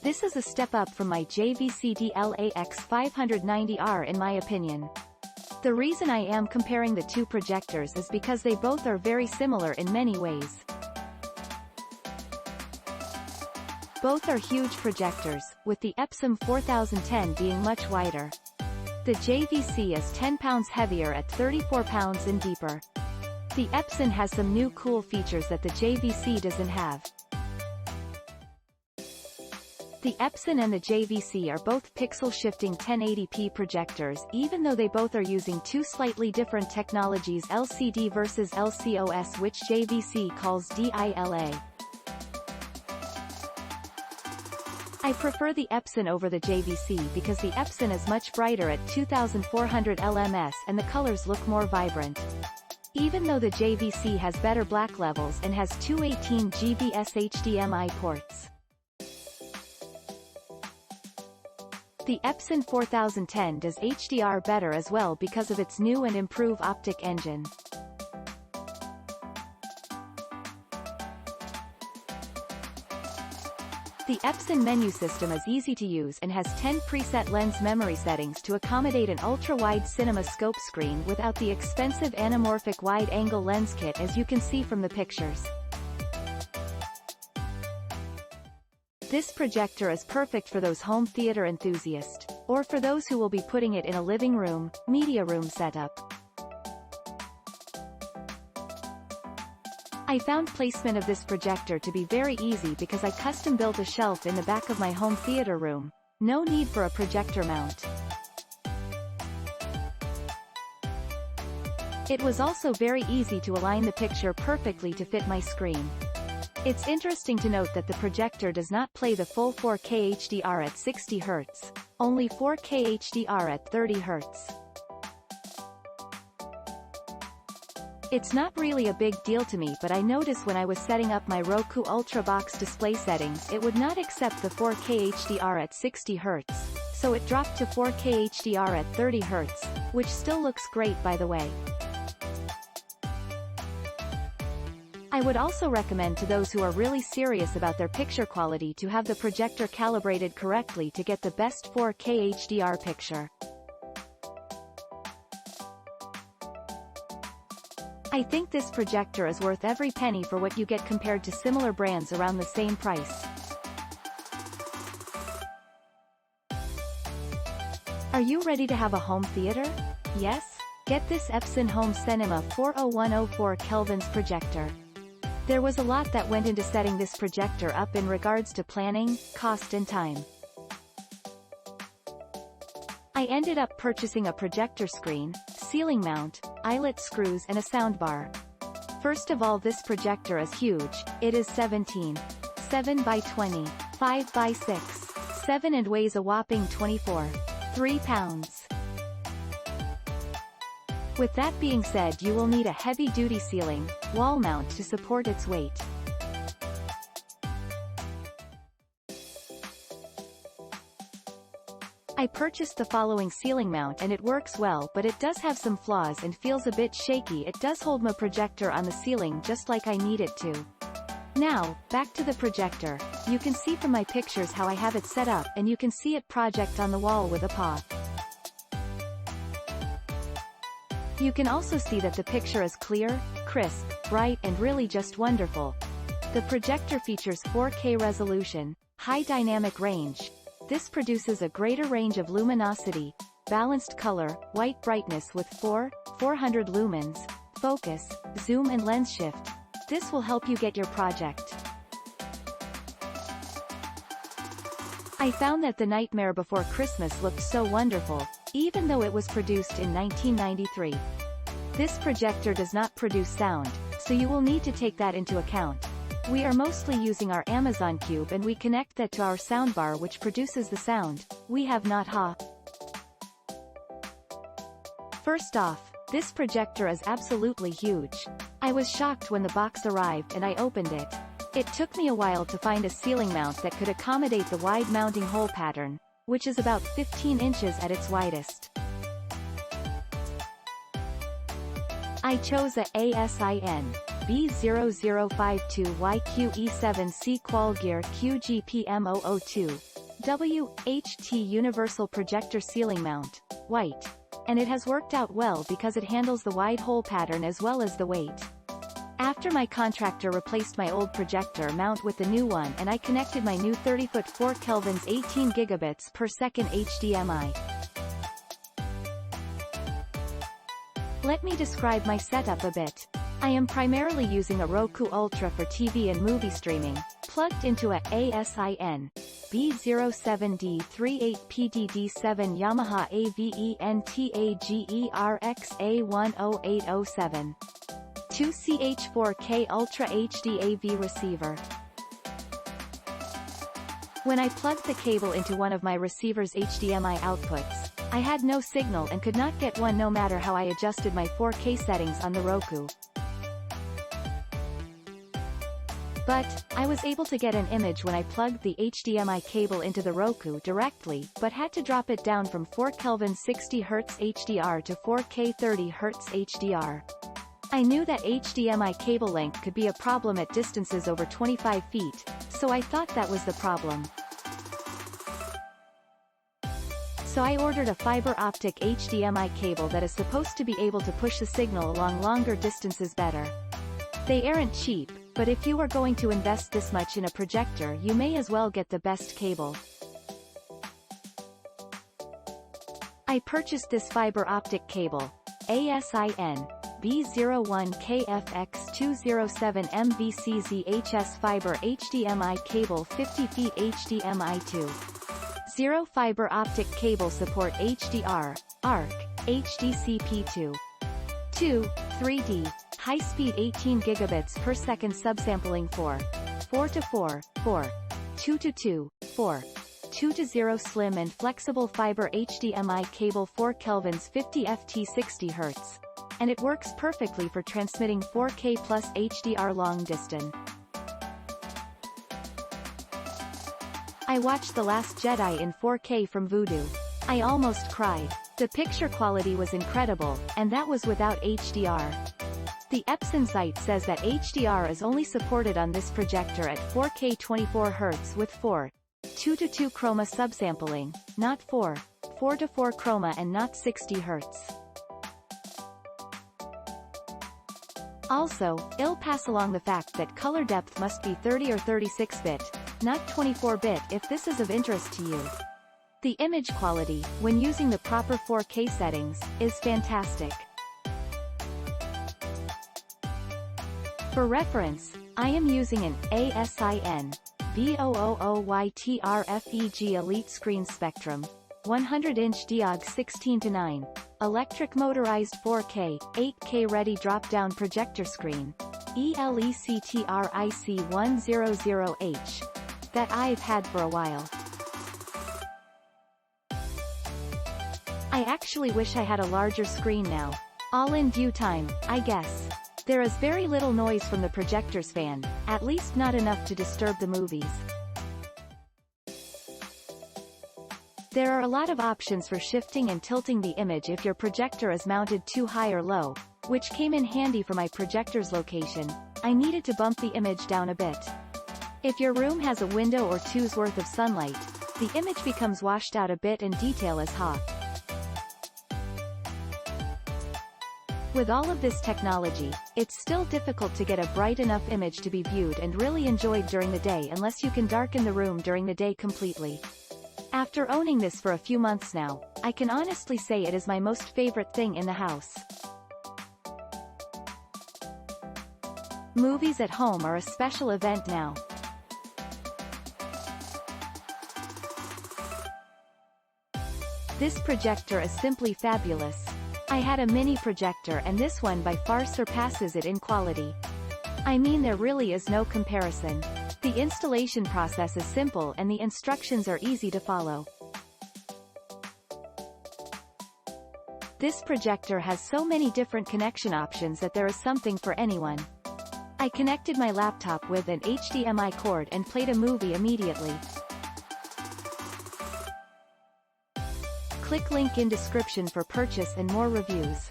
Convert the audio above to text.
This is a step up from my JVC DLAX590R in my opinion. The reason I am comparing the two projectors is because they both are very similar in many ways. Both are huge projectors, with the Epson 4010 being much wider. The JVC is 10 pounds heavier at 34 pounds and deeper. The Epson has some new cool features that the JVC doesn't have. The Epson and the JVC are both pixel-shifting 1080p projectors, even though they both are using two slightly different technologies, LCD versus LCOS, which JVC calls DILA. I prefer the Epson over the JVC because the Epson is much brighter at 2400 LMS and the colors look more vibrant. Even though the JVC has better black levels and has two 18GB HDMI ports. The Epson 4010 does HDR better as well because of its new and improved optic engine. The Epson menu system is easy to use and has 10 preset lens memory settings to accommodate an ultra-wide cinema scope screen without the expensive anamorphic wide-angle lens kit, as you can see from the pictures. This projector is perfect for those home theater enthusiasts, or for those who will be putting it in a living room, media room setup. I found placement of this projector to be very easy because I custom built a shelf in the back of my home theater room. No need for a projector mount. It was also very easy to align the picture perfectly to fit my screen. It's interesting to note that the projector does not play the full 4K HDR at 60 Hz, only 4K HDR at 30 Hz. It's not really a big deal to me, but I noticed when I was setting up my Roku Ultra Box display settings it would not accept the 4K HDR at 60 Hz, so it dropped to 4K HDR at 30 Hz, which still looks great by the way. I would also recommend to those who are really serious about their picture quality to have the projector calibrated correctly to get the best 4K HDR picture. I think this projector is worth every penny for what you get compared to similar brands around the same price. Are you ready to have a home theater? Yes? Get this Epson Home Cinema 40104 Kelvin's projector. There was a lot that went into setting this projector up in regards to planning, cost and time. I ended up purchasing a projector screen, ceiling mount, eyelet screws and a soundbar. First of all, this projector is huge. It is 17.7 by 20, 5 by 6, 7 and weighs a whopping 24.3 pounds. With that being said, you will need a heavy-duty ceiling, wall mount to support its weight. I purchased the following ceiling mount and it works well, but it does have some flaws and feels a bit shaky. It does hold my projector on the ceiling just like I need it to. Now, back to the projector. You can see from my pictures how I have it set up and you can see it project on the wall with a paw. You can also see that the picture is clear, crisp, bright and really just wonderful. The projector features 4K resolution, high dynamic range. This produces a greater range of luminosity, balanced color, white brightness with 400 lumens, focus, zoom and lens shift. This will help you get your project. I found that The Nightmare Before Christmas looked so wonderful, even though it was produced in 1993. This projector does not produce sound, so you will need to take that into account. We are mostly using our Amazon Cube and we connect that to our soundbar which produces the sound. We have not First off, this projector is absolutely huge. I was shocked when the box arrived and I opened it. It took me a while to find a ceiling mount that could accommodate the wide mounting hole pattern, which is about 15 inches at its widest. I chose a ASIN B0052YQE7C Qualgear QGPM002. UHD Universal Projector Ceiling Mount, white. And it has worked out well because it handles the wide hole pattern as well as the weight. After my contractor replaced my old projector mount with the new one and I connected my new 30-foot 4 kelvins 18 gigabits per second HDMI. Let me describe my setup a bit. I am primarily using a Roku Ultra for TV and movie streaming, plugged into a ASIN B07D38PDD7 Yamaha AVENTAGERX A10807. 2CH4K Ultra HD AV receiver. When I plugged the cable into one of my receiver's HDMI outputs, I had no signal and could not get one no matter how I adjusted my 4K settings on the Roku. But, I was able to get an image when I plugged the HDMI cable into the Roku directly, but had to drop it down from 4 Kelvin 60 Hz HDR to 4K 30 Hz HDR. I knew that HDMI cable length could be a problem at distances over 25 feet, so I thought that was the problem. So I ordered a fiber optic HDMI cable that is supposed to be able to push the signal along longer distances better. They aren't cheap, but if you are going to invest this much in a projector you may as well get the best cable. I purchased this fiber optic cable, ASIN B01KFX207MVCZHS fiber HDMI cable 50 feet HDMI 2.0 fiber optic cable support HDR, ARC, HDCP2. 3D. High-speed 18 gigabits per second subsampling 4:4 2:2 2:0 slim and flexible fiber HDMI cable 4 kelvins 50 ft 60 Hz. And it works perfectly for transmitting 4K plus HDR long distance. I watched The Last Jedi in 4K from Vudu. I almost cried. The picture quality was incredible, and that was without HDR. The Epson site says that HDR is only supported on this projector at 4K 24 Hz with 4:2 chroma subsampling, not 4:4 chroma and not 60 Hz. Also, I'll pass along the fact that color depth must be 30 or 36-bit, not 24-bit if this is of interest to you. The image quality, when using the proper 4K settings, is fantastic. For reference, I am using an ASIN B000YTRFEG Elite Screen Spectrum 100-inch Diog 16:9 electric motorized 4K 8K ready drop-down projector screen ELECTRIC100H that I've had for a while. I actually wish I had a larger screen now. All in due time, I guess. There is very little noise from the projector's fan, at least not enough to disturb the movies. There are a lot of options for shifting and tilting the image if your projector is mounted too high or low, which came in handy for my projector's location. I needed to bump the image down a bit. If your room has a window or two's worth of sunlight, the image becomes washed out a bit and detail is hot. With all of this technology, it's still difficult to get a bright enough image to be viewed and really enjoyed during the day unless you can darken the room during the day completely. After owning this for a few months now, I can honestly say it is my most favorite thing in the house. Movies at home are a special event now. This projector is simply fabulous. I had a mini projector and this one by far surpasses it in quality. I mean, there really is no comparison. The installation process is simple and the instructions are easy to follow. This projector has so many different connection options that there is something for anyone. I connected my laptop with an HDMI cord and played a movie immediately. Click link in description for purchase and more reviews.